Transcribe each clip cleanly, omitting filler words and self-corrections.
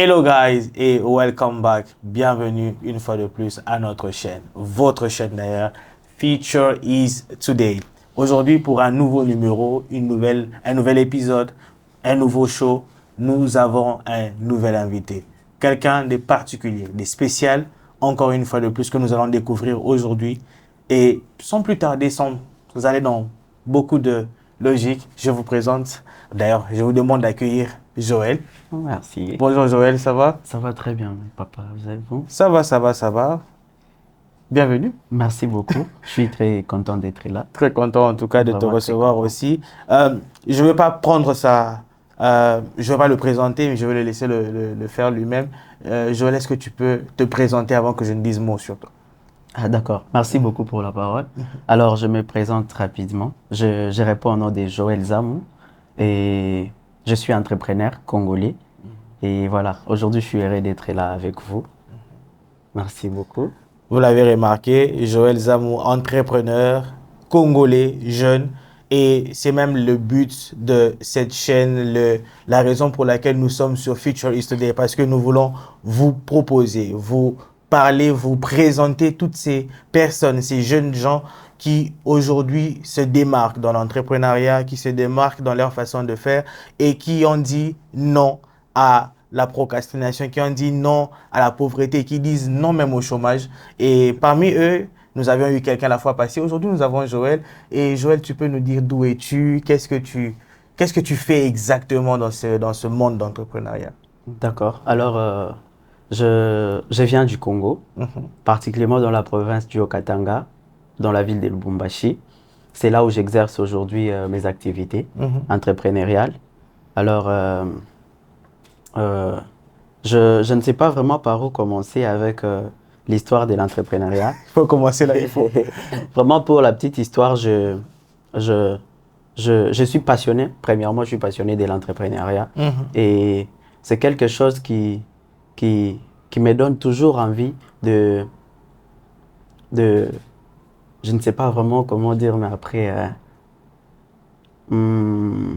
Hello guys et welcome back. Bienvenue une fois de plus à notre chaîne, votre chaîne d'ailleurs, Future is Today. Aujourd'hui pour un nouveau numéro, un nouvel épisode, un nouveau show, nous avons un nouvel invité. Quelqu'un de particulier, de spécial, encore une fois de plus que nous allons découvrir aujourd'hui. Et sans plus tarder, sans vous aller dans beaucoup de logique, je vous présente, d'ailleurs je vous demande d'accueillir Joël. Merci. Bonjour Joël, ça va? Ça va très bien, papa. Vous allez bon? Ça va, ça va, ça va. Bienvenue. Merci beaucoup. Je suis très content d'être là. Très content en tout cas de te Vraiment recevoir aussi. Je ne vais pas prendre ça, je ne vais pas le présenter, mais je vais le laisser le faire lui-même. Joël, est-ce que tu peux te présenter avant que je ne dise mot sur toi? Ah, d'accord. Merci beaucoup pour la parole. Alors, je me présente rapidement. Je réponds au nom de Joël Zamou et je suis entrepreneur congolais. Et voilà, aujourd'hui, je suis heureux d'être là avec vous. Merci beaucoup. Vous l'avez remarqué, Joël Zamou, entrepreneur, congolais, jeune. Et c'est même le but de cette chaîne, la raison pour laquelle nous sommes sur Future is Today, parce que nous voulons vous proposer, vous parler, vous présenter toutes ces personnes, ces jeunes gens qui aujourd'hui se démarquent dans l'entrepreneuriat, qui se démarquent dans leur façon de faire et qui ont dit non à la procrastination, qui ont dit non à la pauvreté, qui disent non même au chômage. Et parmi eux, nous avions eu quelqu'un la fois passée. Aujourd'hui, nous avons Joël. Et Joël, tu peux nous dire d'où es-tu? Qu'est-ce que tu fais exactement dans ce monde d'entrepreneuriat? D'accord. Alors, je viens du Congo, particulièrement dans la province du Haut-Katanga, dans la ville de Lubumbashi. C'est là où j'exerce aujourd'hui mes activités entrepreneuriales. Alors, je ne sais pas vraiment par où commencer avec l'histoire de l'entrepreneuriat. Il faut commencer là, il faut. Vraiment, pour la petite histoire, je suis passionné. Premièrement, je suis passionné de l'entrepreneuriat. Et c'est quelque chose qui me donne toujours envie de je ne sais pas vraiment comment dire, mais après, de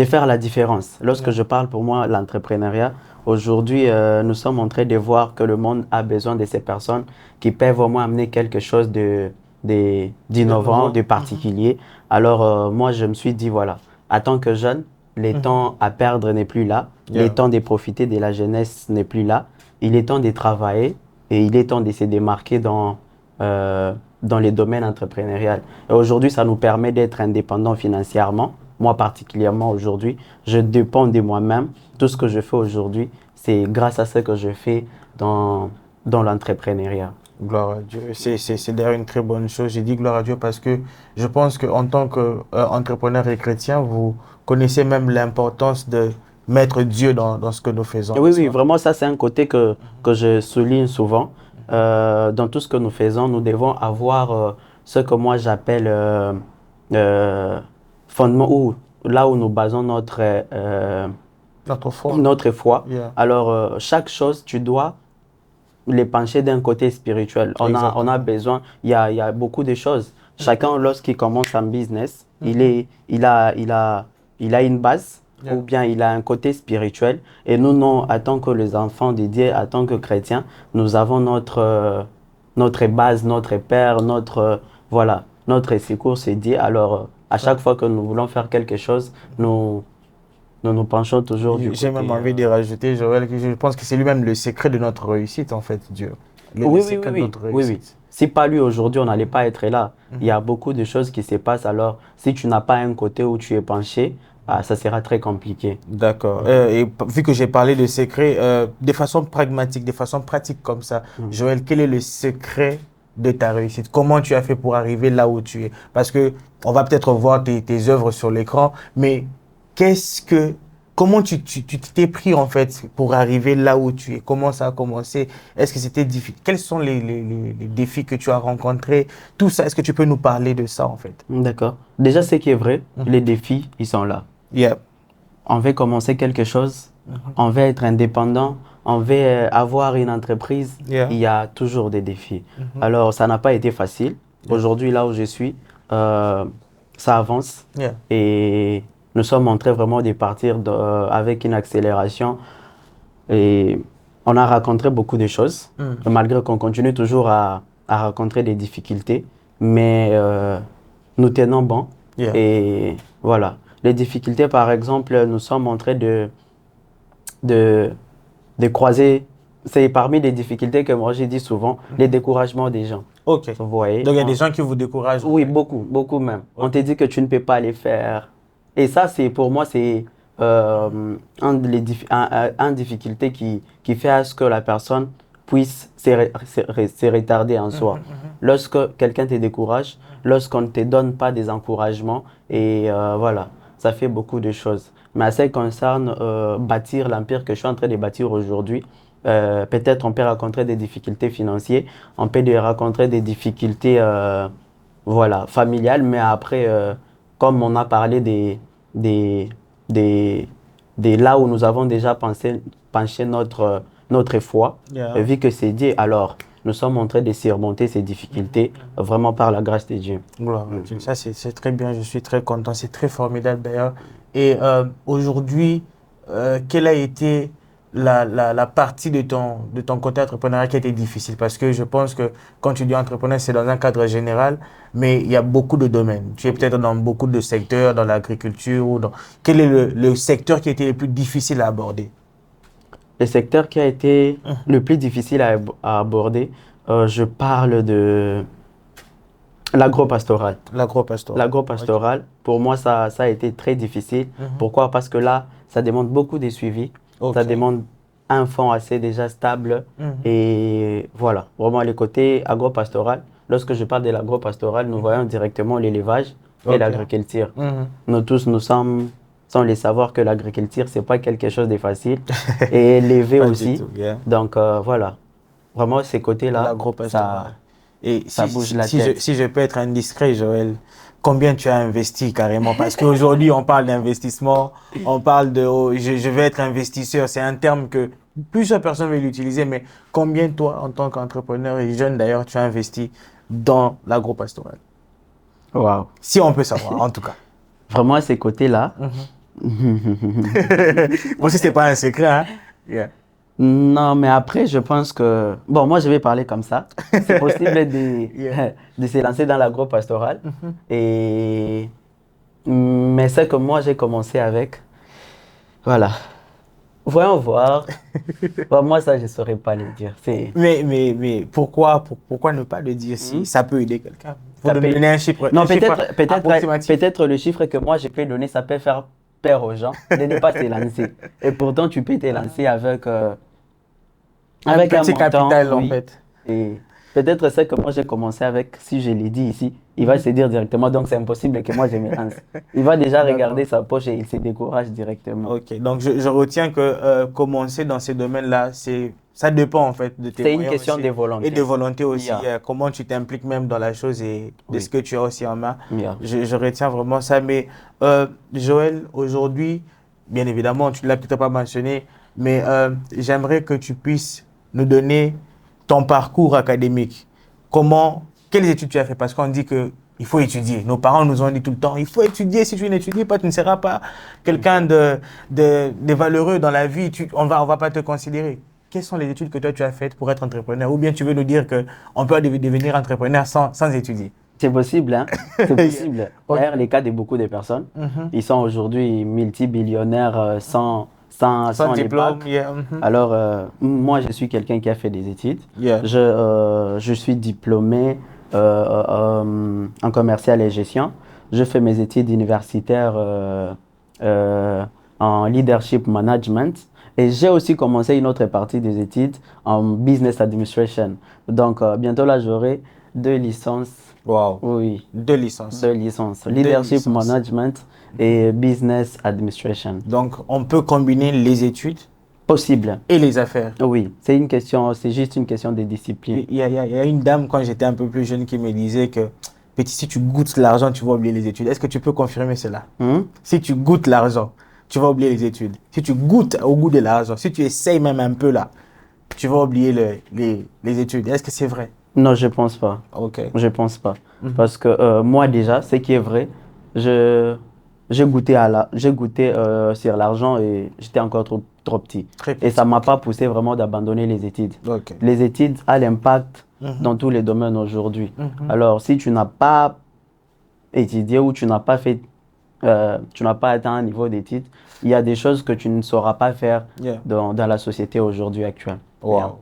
faire la différence. Lorsque je parle pour moi, l'entrepreneuriat, aujourd'hui, nous sommes en train de voir que le monde a besoin de ces personnes qui peuvent vraiment amener quelque chose d'innovant, de particulier. Alors, moi, je me suis dit, voilà, en tant que jeune, les temps à perdre n'est plus là. Les temps de profiter de la jeunesse n'est plus là. Il est temps de travailler et il est temps de se démarquer dans les domaines entrepreneuriaux. Et aujourd'hui, ça nous permet d'être indépendants financièrement. Moi particulièrement aujourd'hui, je dépends de moi-même. Tout ce que je fais aujourd'hui, c'est grâce à ce que je fais dans l'entrepreneuriat. Gloire à Dieu. C'est d'ailleurs une très bonne chose. J'ai dit gloire à Dieu parce que je pense qu'en tant qu'entrepreneur et chrétien, vous connaissez même l'importance de mettre Dieu dans ce que nous faisons. Oui, oui, vraiment, ça c'est un côté que je souligne souvent. Dans tout ce que nous faisons, nous devons avoir ce que moi j'appelle fondement, ou là où nous basons notre foi. Yeah. Alors, chaque chose, tu dois les pencher d'un côté spirituel. On a besoin, il y a beaucoup de choses. Chacun, lorsqu'il commence un business, il a une base, ou bien il a un côté spirituel. Et nous, non, en tant que les enfants de Dieu, en tant que chrétiens, nous avons notre base, notre père, notre secours, c'est Dieu. Alors, à chaque fois que nous voulons faire quelque chose, nous penchons toujours du côté. J'ai même envie de rajouter, Joël, que je pense que c'est lui-même le secret de notre réussite, en fait, Dieu. Oui. Si pas lui aujourd'hui, on n'allait pas être là. Il y a beaucoup de choses qui se passent. Alors, si tu n'as pas un côté où tu es penché, ça sera très compliqué. D'accord. Et vu que j'ai parlé de secret, de façon pragmatique, de façon pratique comme ça, Joël, quel est le secret de ta réussite? Comment tu as fait pour arriver là où tu es? Parce que on va peut-être voir tes œuvres sur l'écran, mais comment tu t'es pris en fait pour arriver là où tu es? Comment ça a commencé? Est-ce que c'était difficile? Quels sont les défis que tu as rencontrés? Tout ça, est-ce que tu peux nous parler de ça en fait? D'accord. Déjà, ce qui est vrai, les défis, ils sont là. Yeah. On veut commencer quelque chose, on veut être indépendant, on veut avoir une entreprise, il y a toujours des défis. Alors, ça n'a pas été facile. Aujourd'hui, là où je suis, ça avance et nous sommes en train vraiment de partir avec une accélération Et on a rencontré beaucoup de choses, Mm. malgré qu'on continue toujours à rencontrer des difficultés, mais nous tenons bon. Yeah. Et voilà. Les difficultés, par exemple, nous sommes en train de, de croiser, c'est parmi les difficultés que moi j'ai dit souvent, les découragements des gens. Ok. Vous voyez? Donc, il y a des gens qui vous découragent. Oui, beaucoup, beaucoup même. Ok. On te dit que tu ne peux pas les faire. Et ça, c'est pour moi, c'est un difficulté qui fait à ce que la personne puisse se retarder en soi. Lorsque quelqu'un te décourage, lorsqu'on ne te donne pas des encouragements, et voilà, ça fait beaucoup de choses. Mais à ce qui concerne bâtir l'empire que je suis en train de bâtir aujourd'hui, peut-être on peut rencontrer des difficultés financières, on peut rencontrer des difficultés voilà, familiales, mais après, comme on a parlé des, des, des là où nous avons déjà penché notre foi, Yeah. vu que c'est Dieu, alors nous sommes en train de surmonter ces difficultés vraiment par la grâce de Dieu. Gloire à Dieu. Ça, c'est très bien. Je suis très content. C'est très formidable d'ailleurs. Et aujourd'hui, quelle a été la partie de ton côté entrepreneurial qui a été difficile? Parce que je pense que quand tu dis entrepreneur, c'est dans un cadre général, mais il y a beaucoup de domaines. Tu es peut-être dans beaucoup de secteurs, dans l'agriculture ou dans... Quel est le secteur qui a été le plus difficile à aborder? Le secteur qui a été le plus difficile à aborder, je parle de l'agro-pastoral. L'agro-pastoral. L'agro-pastoral, pour moi, ça a été très difficile. Pourquoi? Parce que là, ça demande beaucoup de suivi. Ok. Ça demande un fonds assez déjà stable. Et voilà, vraiment les côtés agro-pastoral. Lorsque je parle de l'agro-pastoral, nous voyons directement l'élevage et Ok. l'agriculture. Nous tous, nous sommes sans les savoir que l'agriculture, ce n'est pas quelque chose de facile. Et élever Pas du aussi. tout, yeah. Donc voilà, vraiment ces côtés-là, L'agro-pastoral. Et ça bouge la tête. si je peux être indiscret, Joël, combien tu as investi carrément? Parce qu'aujourd'hui, on parle d'investissement, on parle de oh, je vais être investisseur. C'est un terme que plusieurs personnes veulent utiliser, mais combien toi, en tant qu'entrepreneur et jeune d'ailleurs, tu as investi dans l'agro-pastoral? Waouh. Si on peut savoir, en tout cas. Vraiment à ces côtés-là. Bon, si c'est pas un secret, hein? Yeah. Non, mais après, je pense que... Bon, moi, je vais parler comme ça. C'est possible Yeah. de se lancer dans l'agro-pastoral. Et... Mais c'est que moi, j'ai commencé avec... Voilà. Voyons voir. Bon, moi, ça, je ne saurais pas le dire. Mais pourquoi ne pas le dire si ça peut aider quelqu'un? Faut Ça donner peut- un chiffre. Non, un chiffre approximatif. peut-être le chiffre que moi, je peux donner, ça peut faire peur aux gens de ne pas se lancer. Et pourtant, tu peux te lancer avec Un un petit montant, capital, en oui. fait. Et peut-être c'est que moi j'ai commencé avec, si je l'ai dit ici, il va se dire directement, donc c'est impossible que moi je me lance. Il va déjà regarder sa poche et il se décourage directement. Ok, donc je retiens que commencer dans ces domaines-là, ça dépend en fait de tes C'est une moyens question aussi. de volonté. Et de volonté aussi. Yeah. Comment tu t'impliques même dans la chose et de Oui. ce que tu as aussi en main. Yeah. Je retiens vraiment ça. Mais Joël, aujourd'hui, bien évidemment, tu ne l'as peut-être pas mentionné, mais j'aimerais que tu puisses nous donner ton parcours académique. Quelles études tu as fait? Parce qu'on dit que il faut étudier. Nos parents nous ont dit tout le temps, il faut étudier. Si tu n'étudies pas, tu ne seras pas quelqu'un de valeureux dans la vie. On va pas te considérer. Quelles sont les études que toi tu as faites pour être entrepreneur? Ou bien tu veux nous dire qu'on peut devenir entrepreneur sans étudier? C'est possible, hein? C'est possible. Ok. D'ailleurs, les cas de beaucoup de personnes, ils sont aujourd'hui multibillionnaires sans les diplôme. bacs. Yeah. Alors, moi, je suis quelqu'un qui a fait des études. Yeah. Je suis diplômé en commercial et gestion. Je fais mes études universitaires en leadership management. Et j'ai aussi commencé une autre partie des études en business administration. Donc, bientôt là, j'aurai 2 licences. Wow. Oui, 2 licences. 2 licences. Leadership licences. management et business administration. Donc, on peut combiner les études Possible. et les affaires. Oui, c'est juste une question de discipline. Il y a une dame, quand j'étais un peu plus jeune, qui me disait que, petit, si tu goûtes l'argent, tu vas oublier les études. Est-ce que tu peux confirmer cela? Si tu goûtes l'argent, tu vas oublier les études. Si tu goûtes au goût de l'argent, si tu essayes même un peu là, tu vas oublier les études. Est-ce que c'est vrai? Non, je pense pas. Ok. Je pense pas. Parce que moi déjà, ce qui est vrai, j'ai goûté sur l'argent et j'étais encore trop trop petit. Très Et petit, ça ne m'a pas poussé vraiment d'abandonner les études. Ok. Les études ont l'impact Mhm. dans tous les domaines aujourd'hui. Mhm. Alors, si tu n'as pas étudié ou tu n'as pas fait, tu n'as pas atteint un niveau d'études, il y a des choses que tu ne sauras pas faire Yeah. dans la société aujourd'hui actuelle. Wow.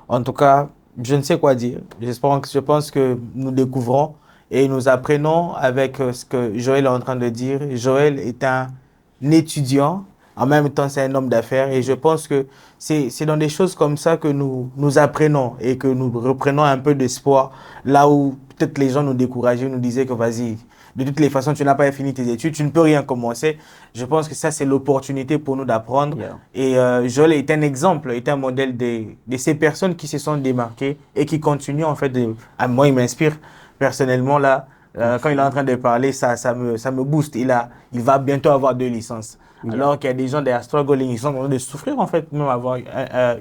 En tout cas, je ne sais quoi dire. Je pense que nous découvrons et nous apprenons avec ce que Joël est en train de dire. Joël est un étudiant, en même temps c'est un homme d'affaires et je pense que c'est dans des choses comme ça que nous apprenons et que nous reprenons un peu d'espoir là où peut-être les gens nous décourageaient, nous disaient que vas-y, de toutes les façons tu n'as pas fini tes études, tu ne peux rien commencer. Je pense que ça c'est l'opportunité pour nous d'apprendre. Yeah. Et Joël est un exemple, est un modèle de ces personnes qui se sont démarquées et qui continuent en fait moi, il m'inspire personnellement là. Quand il est en train de parler, ça me booste. Il va bientôt avoir 2 licences. Yeah. Alors qu'il y a des gens derrière struggling, ils sont en train de souffrir en fait, même avoir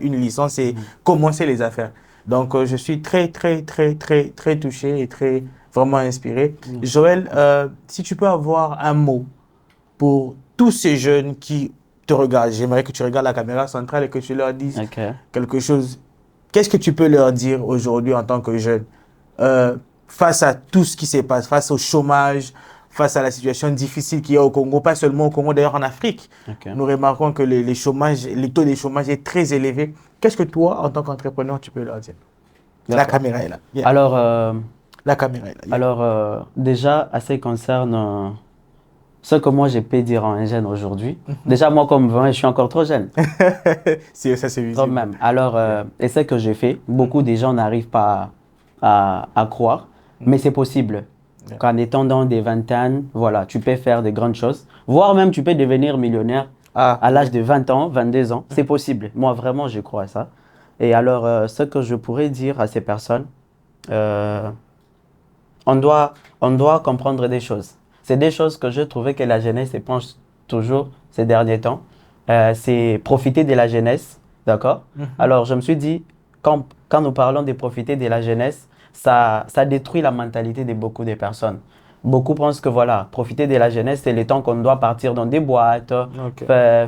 une licence et commencer les affaires. Donc je suis très, très, très, très, très touché et très vraiment inspiré. Joël, si tu peux avoir un mot pour tous ces jeunes qui te regardent, j'aimerais que tu regardes la caméra centrale et que tu leur dises quelque chose. Qu'est-ce que tu peux leur dire aujourd'hui en tant que jeune face à tout ce qui se passe, face au chômage, face à la situation difficile qu'il y a au Congo, pas seulement au Congo, d'ailleurs en Afrique. Nous remarquons que les taux de chômage est très élevé. Qu'est-ce que toi, en tant qu'entrepreneur, tu peux leur dire? La caméra est là. Yeah. Alors, la caméra est là. Yeah. Alors déjà, à ce qui concerne ce que moi, je peux dire à un jeune aujourd'hui. Déjà, moi, comme 20, je suis encore trop jeune. Ça, c'est visible. Quand même. Alors, et ce que j'ai fait, beaucoup de gens n'arrivent pas à croire, mais c'est possible. Qu'en étant dans des vingtaines, voilà, tu peux faire de grandes choses. Voire même, tu peux devenir millionnaire à l'âge de 20 ans, 22 ans. C'est possible. Moi, vraiment, je crois à ça. Et alors, ce que je pourrais dire à ces personnes, on doit comprendre des choses. C'est des choses que je trouvais que la jeunesse éponge toujours ces derniers temps. C'est profiter de la jeunesse, d'accord? Alors, je me suis dit, quand nous parlons de profiter de la jeunesse, ça détruit la mentalité de beaucoup de personnes. Beaucoup pensent que voilà, profiter de la jeunesse, c'est le temps qu'on doit partir dans des boîtes,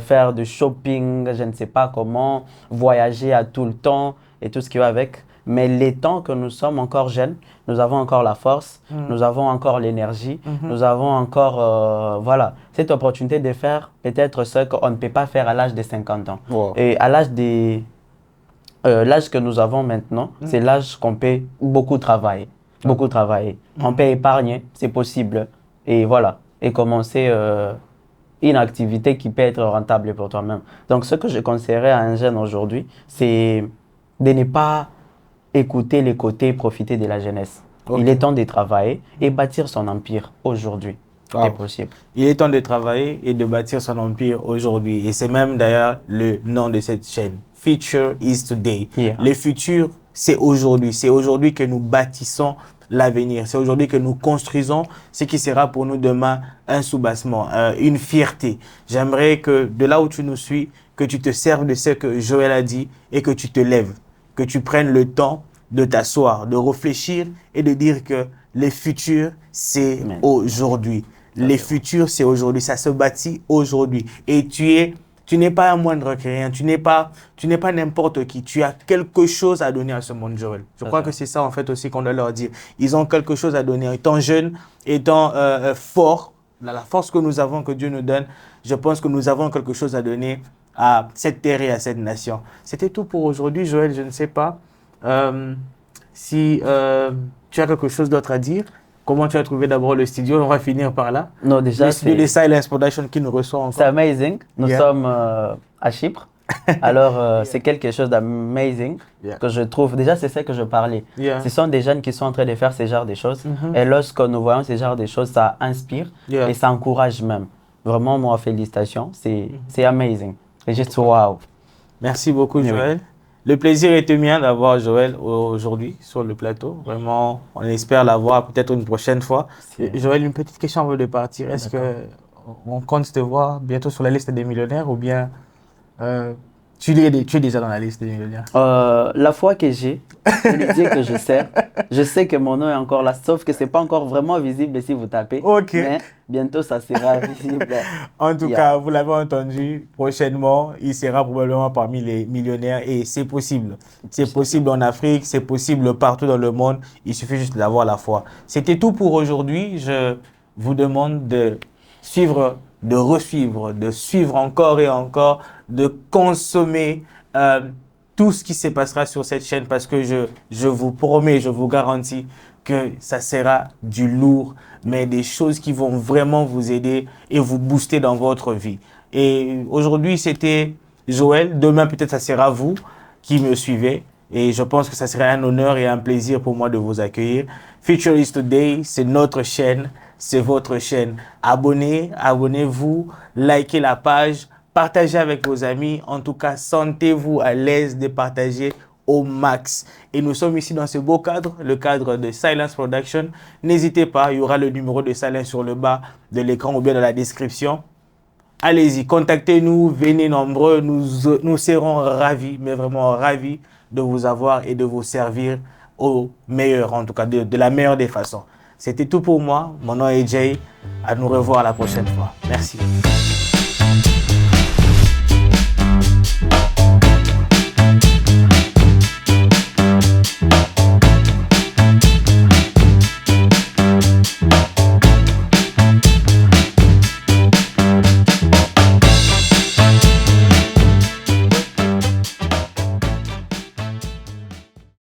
faire du shopping, je ne sais pas comment, voyager à tout le temps et tout ce qui va avec. Mais les temps que nous sommes encore jeunes, nous avons encore la force, nous avons encore l'énergie, nous avons encore voilà, cette opportunité de faire peut-être ce qu'on ne peut pas faire à l'âge de 50 ans. Wow. Et à l'âge l'âge que nous avons maintenant, c'est l'âge qu'on peut beaucoup travailler. Beaucoup travailler. On peut épargner, c'est possible. Et voilà, et commencer une activité qui peut être rentable pour toi-même. Donc, ce que je conseillerais à un jeune aujourd'hui, c'est de ne pas écouter les côtés, profiter de la jeunesse. Il est temps de travailler et bâtir son empire aujourd'hui. C'est possible. Il est temps de travailler et de bâtir son empire aujourd'hui. Et c'est même d'ailleurs le nom de cette chaîne. Future is today. Yeah. Le futur, c'est aujourd'hui. C'est aujourd'hui que nous bâtissons l'avenir. C'est aujourd'hui que nous construisons ce qui sera pour nous demain un soubassement, une fierté. J'aimerais que de là où tu nous suis, que tu te serves de ce que Joël a dit et que tu te lèves. Que tu prennes le temps de t'asseoir, de réfléchir et de dire que le futur, c'est aujourd'hui. Le futur, c'est aujourd'hui. Ça se bâtit aujourd'hui. Et tu n'es pas un moindre que rien. Tu n'es pas n'importe qui. Tu as quelque chose à donner à ce monde, Joël. Je crois que c'est ça, en fait, aussi qu'on doit leur dire. Ils ont quelque chose à donner. Étant jeunes, étant forts, la force que nous avons, que Dieu nous donne, je pense que nous avons quelque chose à donner à cette terre et à cette nation. C'était tout pour aujourd'hui, Joël. Je ne sais pas si tu as quelque chose d'autre à dire. Comment tu as trouvé d'abord le studio? On va finir par là. Non, déjà, le studio de Silence Production qui nous reçoit encore. C'est amazing. Nous sommes à Chypre. Alors, c'est quelque chose d'amazing que je trouve. Déjà, c'est ça que je parlais. Ce sont des jeunes qui sont en train de faire ce genre de choses. Et lorsque nous voyons ce genre de choses, ça inspire et ça encourage même. Vraiment, moi, félicitations. C'est amazing. C'est juste wow. Merci beaucoup, Joël. Le plaisir était mien d'avoir Joël aujourd'hui sur le plateau. Vraiment, on espère l'avoir peut-être une prochaine fois. Joël, une petite question avant de partir. Est-ce qu'on compte te voir bientôt sur la liste des millionnaires ou bien Tu es déjà dans la liste des millionnaires. La foi que j'ai, le Dieu que je sais que mon nom est encore là, sauf que c'est pas encore vraiment visible si vous tapez. Ok. Mais bientôt, ça sera visible. En tout cas, vous l'avez entendu, prochainement, il sera probablement parmi les millionnaires et c'est possible. C'est possible en Afrique, c'est possible partout dans le monde. Il suffit juste d'avoir la foi. C'était tout pour aujourd'hui. Je vous demande de suivre, de resuivre, de suivre encore et encore, de consommer tout ce qui se passera sur cette chaîne parce que je vous promets, je vous garantis que ça sera du lourd, mais des choses qui vont vraiment vous aider et vous booster dans votre vie. Et aujourd'hui, c'était Joël. Demain, peut-être, ça sera vous qui me suivez. Et je pense que ça serait un honneur et un plaisir pour moi de vous accueillir. Future is Today, c'est notre chaîne, c'est votre chaîne. Abonnez-vous, likez la page, partagez avec vos amis. En tout cas, sentez-vous à l'aise de partager au max. Et nous sommes ici dans ce beau cadre, le cadre de Silence Production. N'hésitez pas, il y aura le numéro de Silence sur le bas de l'écran ou bien dans la description. Allez-y, contactez-nous, venez nombreux, nous serons ravis, mais vraiment ravis de vous avoir et de vous servir au meilleur, en tout cas de la meilleure des façons. C'était tout pour moi, mon nom est Jay, à nous revoir la prochaine fois. Merci.